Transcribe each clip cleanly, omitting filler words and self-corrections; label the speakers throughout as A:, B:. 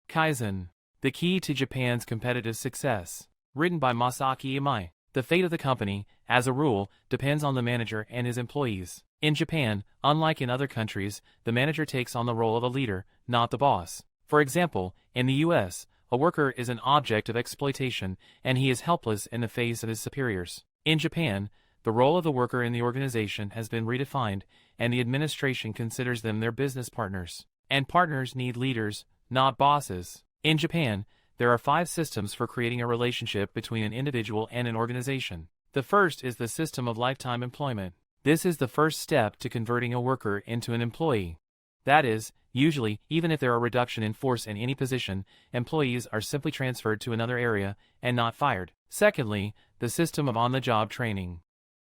A: Kaizen, the key to Japan's competitive success. Written by Masaaki Imai. The fate of the company, as a rule, depends on the manager and his employees. In Japan, unlike in other countries, the manager takes on the role of a leader, not the boss. For example, in the US, a worker is an object of exploitation, and he is helpless in the face of his superiors. In Japan, the role of the worker in the organization has been redefined, and the administration considers them their business partners. And partners need leaders, not bosses. In Japan, there are 5 systems for creating a relationship between an individual and an organization. The first is the system of lifetime employment. This is the first step to converting a worker into an employee. That is, usually, even if there are reduction in force in any position, employees are simply transferred to another area and not fired. Secondly, the system of on-the-job training.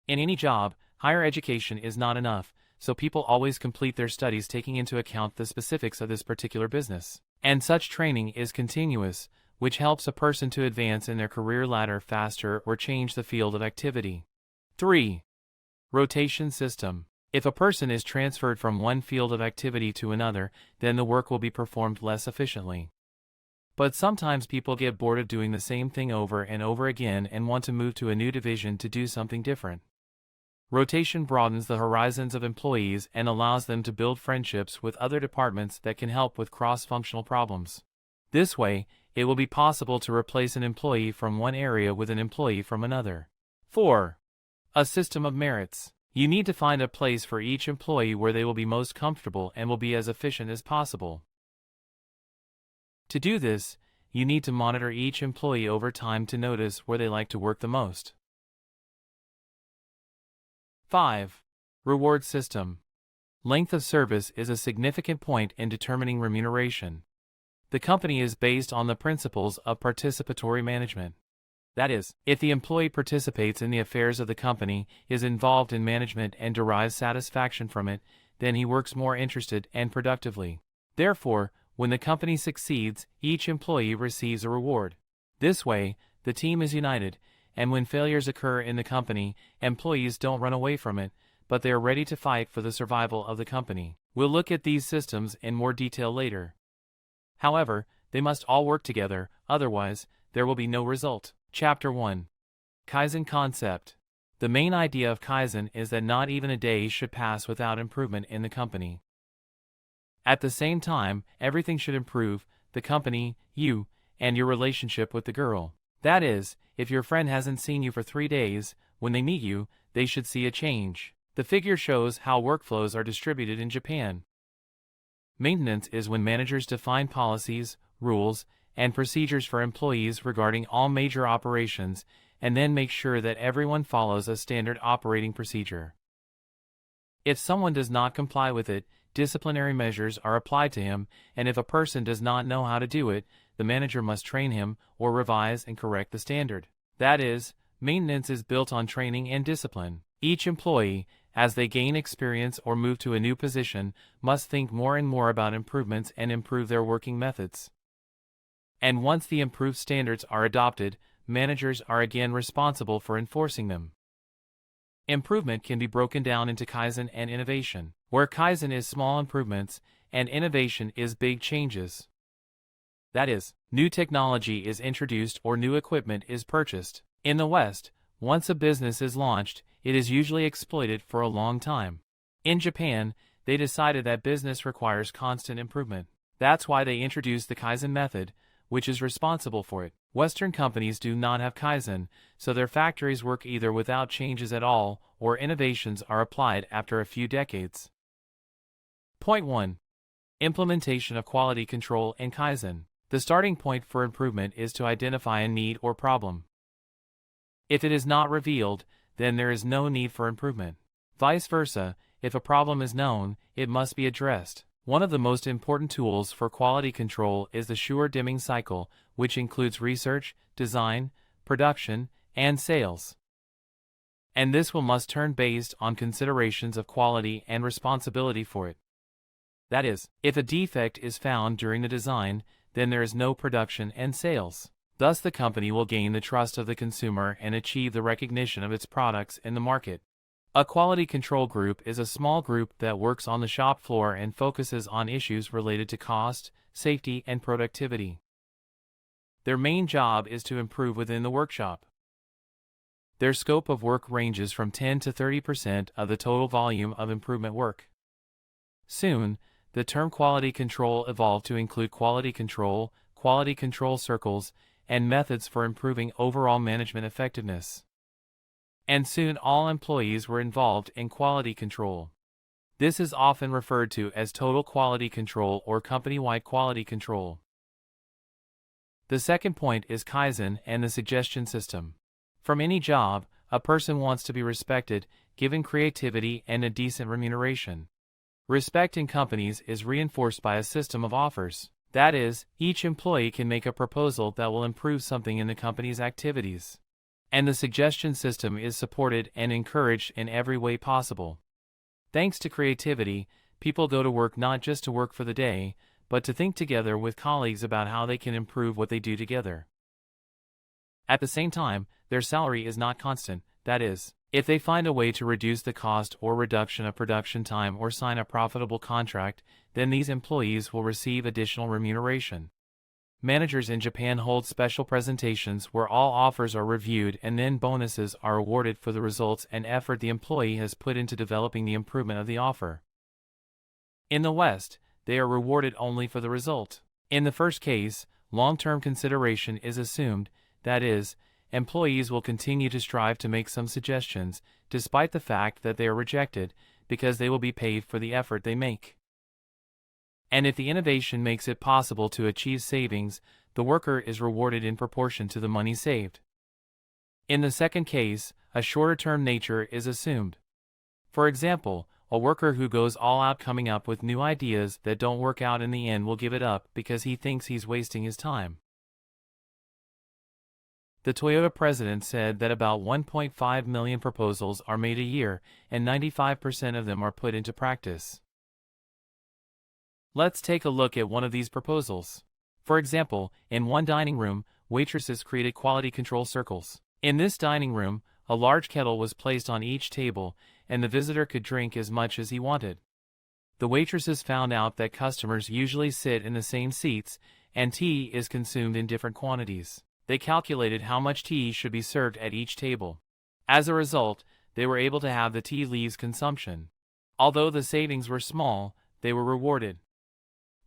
A: In any job, higher education is not enough, so people always complete their studies taking into account the specifics of this particular business. And such training is continuous, which helps a person to advance in their career ladder faster or change the field of activity. 3. Rotation system. If a person is transferred from one field of activity to another, then the work will be performed less efficiently. But sometimes people get bored of doing the same thing over and over again and want to move to a new division to do something different. Rotation broadens the horizons of employees and allows them to build friendships with other departments that can help with cross-functional problems. This way, it will be possible to replace an employee from one area with an employee from another. 4. A system of merits. You need to find a place for each employee where they will be most comfortable and will be as efficient as possible. To do this, you need to monitor each employee over time to notice where they like to work the most. 5. Reward system. Length of service is a significant point in determining remuneration. The company is based on the principles of participatory management. That is, if the employee participates in the affairs of the company, is involved in management and derives satisfaction from it, then he works more interested and productively. Therefore, when the company succeeds, each employee receives a reward. This way, the team is united, and when failures occur in the company, employees don't run away from it, but they are ready to fight for the survival of the company. We'll look at these systems in more detail later. However, they must all work together, otherwise, there will be no result. Chapter 1. Kaizen Concept. The main idea of Kaizen is that not even a day should pass without improvement in the company. At the same time, everything should improve, the company, you, and your relationship with the girl. That is, if your friend hasn't seen you for 3 days, when they meet you, they should see a change. The figure shows how workflows are distributed in Japan. Maintenance is when managers define policies, rules, and procedures for employees regarding all major operations, and then make sure that everyone follows a standard operating procedure. If someone does not comply with it, disciplinary measures are applied to him, and if a person does not know how to do it, the manager must train him or revise and correct the standard. That is, maintenance is built on training and discipline. Each employee, as they gain experience or move to a new position, must think more and more about improvements and improve their working methods. And once the improved standards are adopted, managers are again responsible for enforcing them. Improvement can be broken down into Kaizen and innovation, where Kaizen is small improvements and innovation is big changes. That is, new technology is introduced or new equipment is purchased. In the West, once a business is launched, it is usually exploited for a long time. In Japan, they decided that business requires constant improvement. That's why they introduced the Kaizen method, which is responsible for it. Western companies do not have Kaizen, so their factories work either without changes at all or innovations are applied after a few decades. Point 1. Implementation of quality control and Kaizen. The starting point for improvement is to identify a need or problem. If it is not revealed, then there is no need for improvement. Vice versa, if a problem is known, it must be addressed. One of the most important tools for quality control is the Sure-Dimming cycle, which includes research, design, production, and sales. And this must turn based on considerations of quality and responsibility for it. That is, if a defect is found during the design, then there is no production and sales. Thus the company will gain the trust of the consumer and achieve the recognition of its products in the market. A quality control group is a small group that works on the shop floor and focuses on issues related to cost, safety, and productivity. Their main job is to improve within the workshop. Their scope of work ranges from 10 to 30% of the total volume of improvement work. Soon, the term quality control evolved to include quality control circles, and methods for improving overall management effectiveness. And soon all employees were involved in quality control. This is often referred to as total quality control or company-wide quality control. The second point is Kaizen and the suggestion system. From any job, a person wants to be respected, given creativity and a decent remuneration. Respect in companies is reinforced by a system of offers. That is, each employee can make a proposal that will improve something in the company's activities. And the suggestion system is supported and encouraged in every way possible. Thanks to creativity, people go to work not just to work for the day, but to think together with colleagues about how they can improve what they do together. At the same time, their salary is not constant, that is, if they find a way to reduce the cost or reduction of production time or sign a profitable contract, then these employees will receive additional remuneration. Managers in Japan hold special presentations where all offers are reviewed and then bonuses are awarded for the results and effort the employee has put into developing the improvement of the offer. In the West, they are rewarded only for the result. In the first case, long-term consideration is assumed, that is, employees will continue to strive to make some suggestions, despite the fact that they are rejected, because they will be paid for the effort they make. And if the innovation makes it possible to achieve savings, the worker is rewarded in proportion to the money saved. In the second case, a shorter-term nature is assumed. For example, a worker who goes all out coming up with new ideas that don't work out in the end will give it up because he thinks he's wasting his time. The Toyota president said that about 1.5 million proposals are made a year, and 95% of them are put into practice. Let's take a look at one of these proposals. For example, in one dining room, waitresses created quality control circles. In this dining room, a large kettle was placed on each table, and the visitor could drink as much as he wanted. The waitresses found out that customers usually sit in the same seats, and tea is consumed in different quantities. They calculated how much tea should be served at each table. As a result, they were able to have the tea leaves consumption. Although the savings were small, they were rewarded.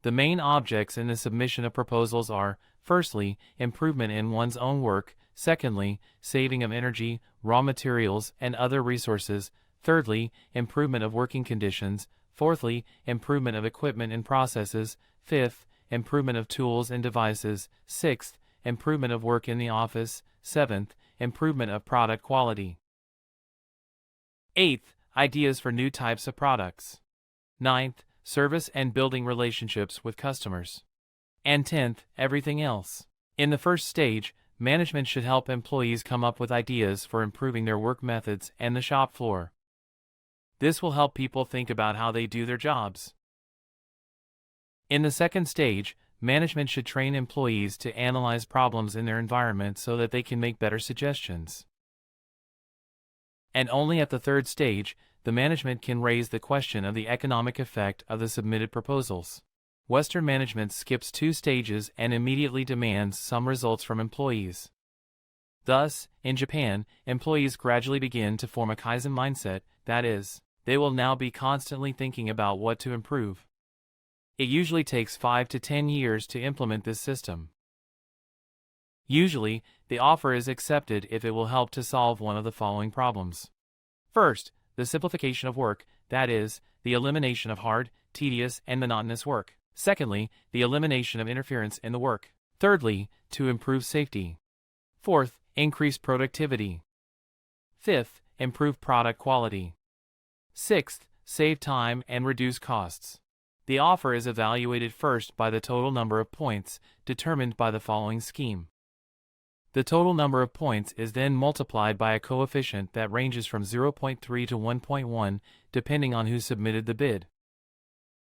A: The main objects in the submission of proposals are, firstly, improvement in one's own work, secondly, saving of energy, raw materials, and other resources, thirdly, improvement of working conditions, fourthly, improvement of equipment and processes, fifth, improvement of tools and devices, sixth, improvement of work in the office, seventh, improvement of product quality. Eighth, ideas for new types of products. Ninth, service and building relationships with customers. And 10th, everything else. In the first stage, management should help employees come up with ideas for improving their work methods and the shop floor. This will help people think about how they do their jobs. In the second stage, management should train employees to analyze problems in their environment so that they can make better suggestions. And only at the third stage, the management can raise the question of the economic effect of the submitted proposals. Western management skips 2 stages and immediately demands some results from employees. Thus, in Japan, employees gradually begin to form a Kaizen mindset, that is, they will now be constantly thinking about what to improve. It usually takes 5 to 10 years to implement this system. Usually, the offer is accepted if it will help to solve one of the following problems. First, the simplification of work, that is, the elimination of hard, tedious, and monotonous work. Secondly, the elimination of interference in the work. Thirdly, to improve safety. Fourth, increase productivity. Fifth, improve product quality. Sixth, save time and reduce costs. The offer is evaluated first by the total number of points, determined by the following scheme. The total number of points is then multiplied by a coefficient that ranges from 0.3 to 1.1, depending on who submitted the bid.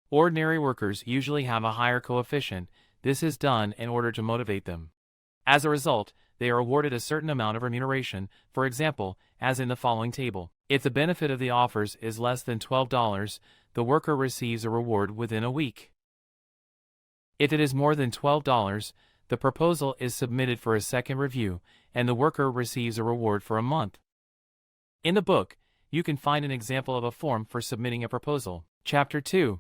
A: Ordinary workers usually have a higher coefficient. This is done in order to motivate them. As a result, they are awarded a certain amount of remuneration, for example, as in the following table. If the benefit of the offers is less than $12, the worker receives a reward within a week. If it is more than $12, the proposal is submitted for a second review, and the worker receives a reward for a month. In the book, you can find an example of a form for submitting a proposal. Chapter 2.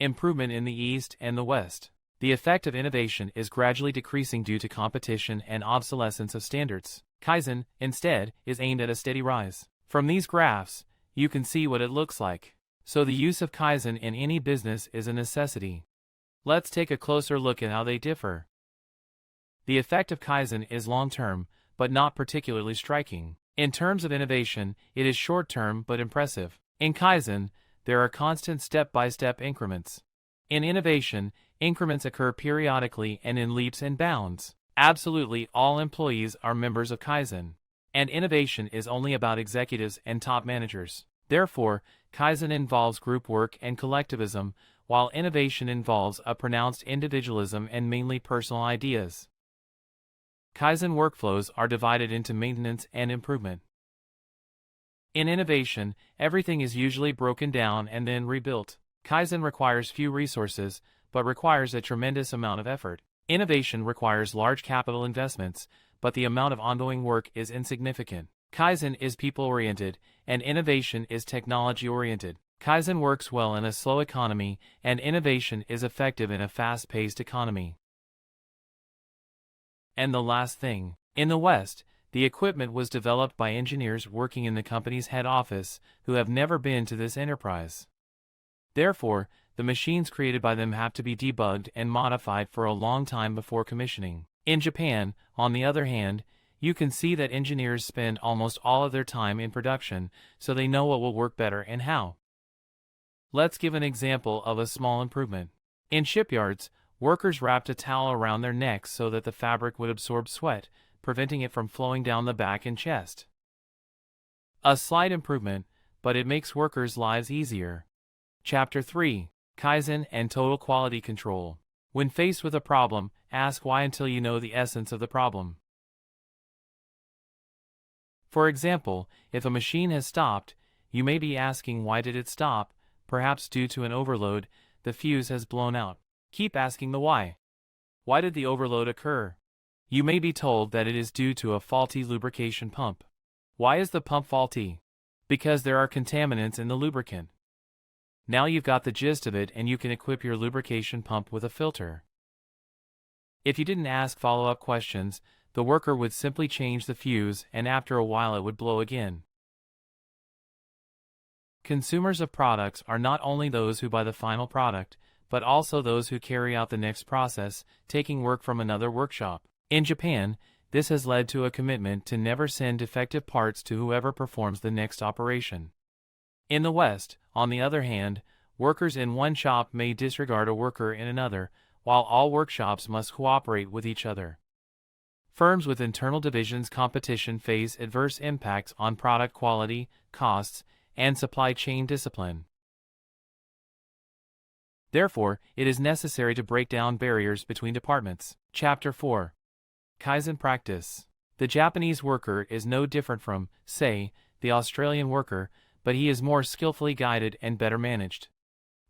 A: Improvement in the East and the West. The effect of innovation is gradually decreasing due to competition and obsolescence of standards. Kaizen, instead, is aimed at a steady rise. From these graphs, you can see what it looks like. So the use of Kaizen in any business is a necessity. Let's take a closer look at how they differ. The effect of Kaizen is long-term, but not particularly striking. In terms of innovation, it is short-term but impressive. In Kaizen, there are constant step-by-step increments. In innovation, increments occur periodically and in leaps and bounds. Absolutely all employees are members of Kaizen. And innovation is only about executives and top managers. Therefore, Kaizen involves group work and collectivism, while innovation involves a pronounced individualism and mainly personal ideas. Kaizen workflows are divided into maintenance and improvement. In innovation, everything is usually broken down and then rebuilt. Kaizen requires few resources, but requires a tremendous amount of effort. Innovation requires large capital investments, but the amount of ongoing work is insignificant. Kaizen is people-oriented, and innovation is technology-oriented. Kaizen works well in a slow economy, and innovation is effective in a fast-paced economy. And the last thing, in the West, the equipment was developed by engineers working in the company's head office who have never been to this enterprise. Therefore, the machines created by them have to be debugged and modified for a long time before commissioning. In Japan, on the other hand, you can see that engineers spend almost all of their time in production, so they know what will work better and how. Let's give an example of a small improvement. In shipyards, workers wrapped a towel around their necks so that the fabric would absorb sweat, preventing it from flowing down the back and chest. A slight improvement, but it makes workers' lives easier. Chapter 3. Kaizen and Total Quality Control. When faced with a problem, ask why until you know the essence of the problem. For example, if a machine has stopped, you may be asking why did it stop, perhaps due to an overload, the fuse has blown out. Keep asking the why. Why did the overload occur? You may be told that it is due to a faulty lubrication pump. Why is the pump faulty? Because there are contaminants in the lubricant. Now you've got the gist of it and you can equip your lubrication pump with a filter. If you didn't ask follow-up questions, the worker would simply change the fuse and after a while it would blow again. Consumers of products are not only those who buy the final product, but also those who carry out the next process, taking work from another workshop. In Japan, this has led to a commitment to never send defective parts to whoever performs the next operation. In the West, on the other hand, workers in one shop may disregard a worker in another, while all workshops must cooperate with each other. Firms with internal divisions competition face adverse impacts on product quality, costs, and supply chain discipline. Therefore, it is necessary to break down barriers between departments. Chapter 4. Kaizen Practice. The Japanese worker is no different from, say, the Australian worker, but he is more skillfully guided and better managed.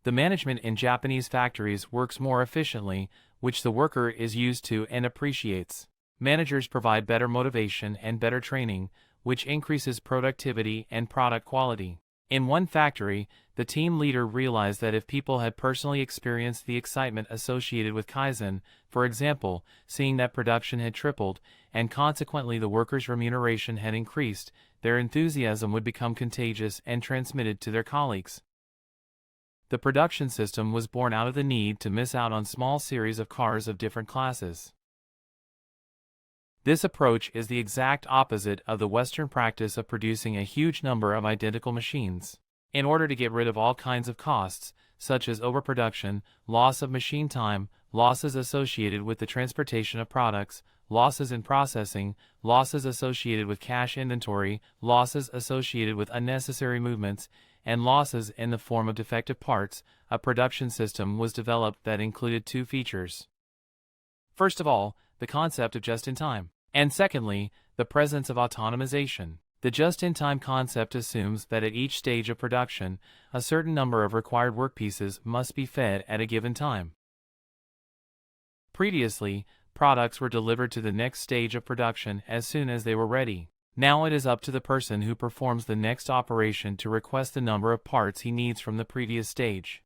A: The management in Japanese factories works more efficiently, which the worker is used to and appreciates. Managers provide better motivation and better training, which increases productivity and product quality. In one factory, the team leader realized that if people had personally experienced the excitement associated with Kaizen, for example, seeing that production had tripled, and consequently the workers' remuneration had increased, their enthusiasm would become contagious and transmitted to their colleagues. The production system was born out of the need to miss out on small series of cars of different classes. This approach is the exact opposite of the Western practice of producing a huge number of identical machines. In order to get rid of all kinds of costs, such as overproduction, loss of machine time, losses associated with the transportation of products, losses in processing, losses associated with cash inventory, losses associated with unnecessary movements, and losses in the form of defective parts, a production system was developed that included two features. First of all, the concept of just-in-time. And secondly, the presence of autonomization. The just-in-time concept assumes that at each stage of production, a certain number of required workpieces must be fed at a given time. Previously, products were delivered to the next stage of production as soon as they were ready. Now it is up to the person who performs the next operation to request the number of parts he needs from the previous stage.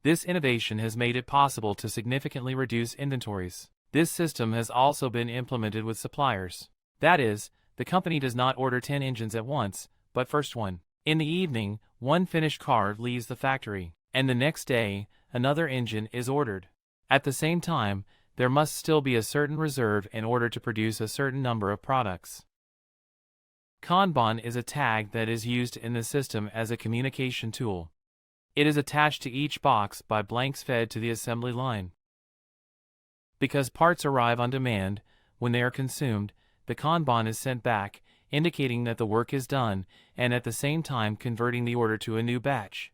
A: This innovation has made it possible to significantly reduce inventories. This system has also been implemented with suppliers. That is, the company does not order 10 engines at once, but first one. In the evening, one finished car leaves the factory, and the next day, another engine is ordered. At the same time, there must still be a certain reserve in order to produce a certain number of products. Kanban is a tag that is used in the system as a communication tool. It is attached to each box by blanks fed to the assembly line. Because parts arrive on demand, when they are consumed, the Kanban is sent back, indicating that the work is done, and at the same time converting the order to a new batch.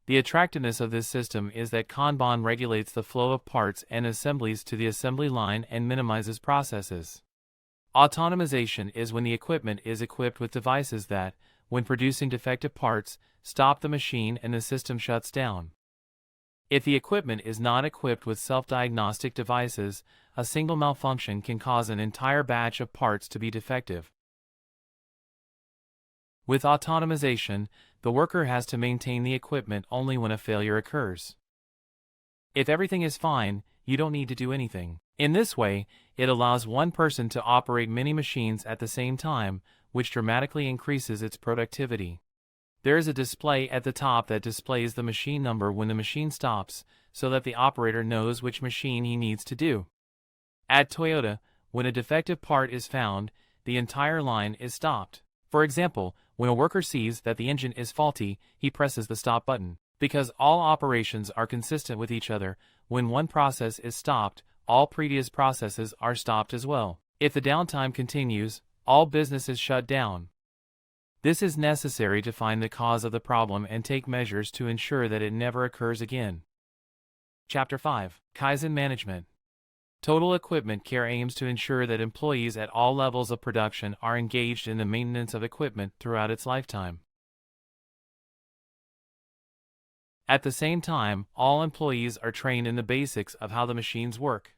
A: The attractiveness of this system is that Kanban regulates the flow of parts and assemblies to the assembly line and minimizes processes. Autonomization is when the equipment is equipped with devices that, when producing defective parts, stop the machine and the system shuts down. If the equipment is not equipped with self-diagnostic devices, a single malfunction can cause an entire batch of parts to be defective. With autonomization, the worker has to maintain the equipment only when a failure occurs. If everything is fine, you don't need to do anything. In this way, it allows one person to operate many machines at the same time, which dramatically increases its productivity. There is a display at the top that displays the machine number when the machine stops, so that the operator knows which machine he needs to do. At Toyota, when a defective part is found, the entire line is stopped. For example, when a worker sees that the engine is faulty, he presses the stop button. Because all operations are consistent with each other, when one process is stopped, all previous processes are stopped as well. If the downtime continues, all business is shut down. This is necessary to find the cause of the problem and take measures to ensure that it never occurs again. Chapter 5. Kaizen Management. Total Equipment Care aims to ensure that employees at all levels of production are engaged in the maintenance of equipment throughout its lifetime. At the same time, all employees are trained in the basics of how the machines work.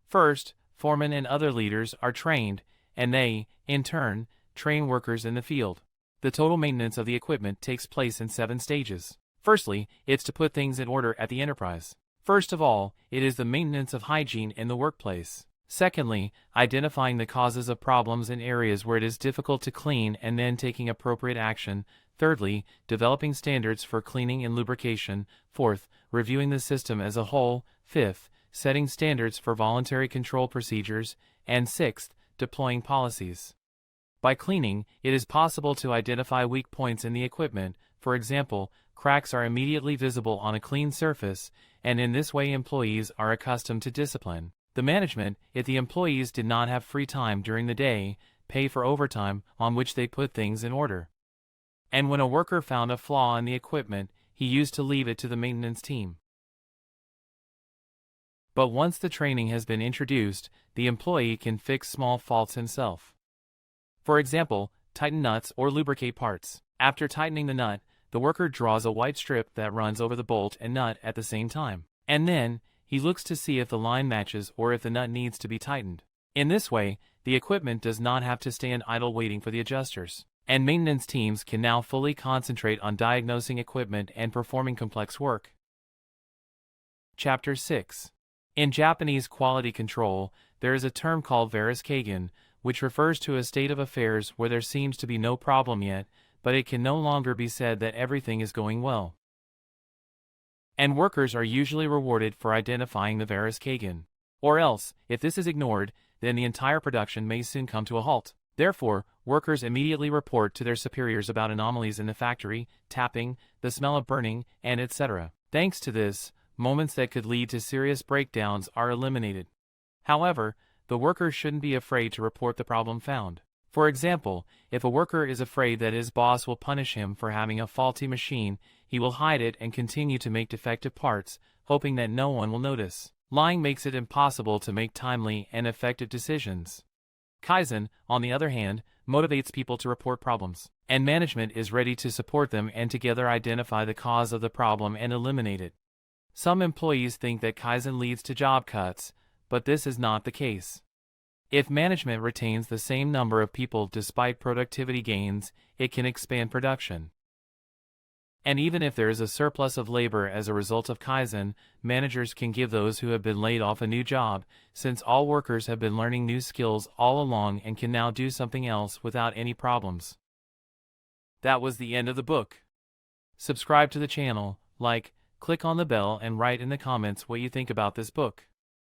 A: First, foremen and other leaders are trained, and they, in turn, train workers in the field. The total maintenance of the equipment takes place in 7 stages. Firstly, it's to put things in order at the enterprise. First of all, it is the maintenance of hygiene in the workplace. Secondly, identifying the causes of problems in areas where it is difficult to clean and then taking appropriate action. Thirdly, developing standards for cleaning and lubrication. Fourth, reviewing the system as a whole. Fifth, setting standards for voluntary control procedures. And sixth, deploying policies. By cleaning, it is possible to identify weak points in the equipment. For example, cracks are immediately visible on a clean surface, and in this way employees are accustomed to discipline. The management, if the employees did not have free time during the day, pay for overtime on which they put things in order. And when a worker found a flaw in the equipment, he used to leave it to the maintenance team. But once the training has been introduced, the employee can fix small faults himself. For example, tighten nuts or lubricate parts. After tightening the nut, the worker draws a white strip that runs over the bolt and nut at the same time. And then, he looks to see if the line matches or if the nut needs to be tightened. In this way, the equipment does not have to stand idle waiting for the adjusters. And maintenance teams can now fully concentrate on diagnosing equipment and performing complex work. Chapter 6. In Japanese quality control, there is a term called Kaizen, which refers to a state of affairs where there seems to be no problem yet, but it can no longer be said that everything is going well. And workers are usually rewarded for identifying the Kaizen. Or else, if this is ignored, then the entire production may soon come to a halt. Therefore, workers immediately report to their superiors about anomalies in the factory, tapping, the smell of burning, and etc. Thanks to this, moments that could lead to serious breakdowns are eliminated. However, the worker shouldn't be afraid to report the problem found. For example, if a worker is afraid that his boss will punish him for having a faulty machine, he will hide it and continue to make defective parts, hoping that no one will notice. Lying makes it impossible to make timely and effective decisions. Kaizen, on the other hand, motivates people to report problems, and management is ready to support them and together identify the cause of the problem and eliminate it. Some employees think that Kaizen leads to job cuts, but this is not the case. If management retains the same number of people despite productivity gains, it can expand production. And even if there is a surplus of labor as a result of Kaizen, managers can give those who have been laid off a new job, since all workers have been learning new skills all along and can now do something else without any problems. That was the end of the book. Subscribe to the channel, like, click on the bell and write in the comments what you think about this book.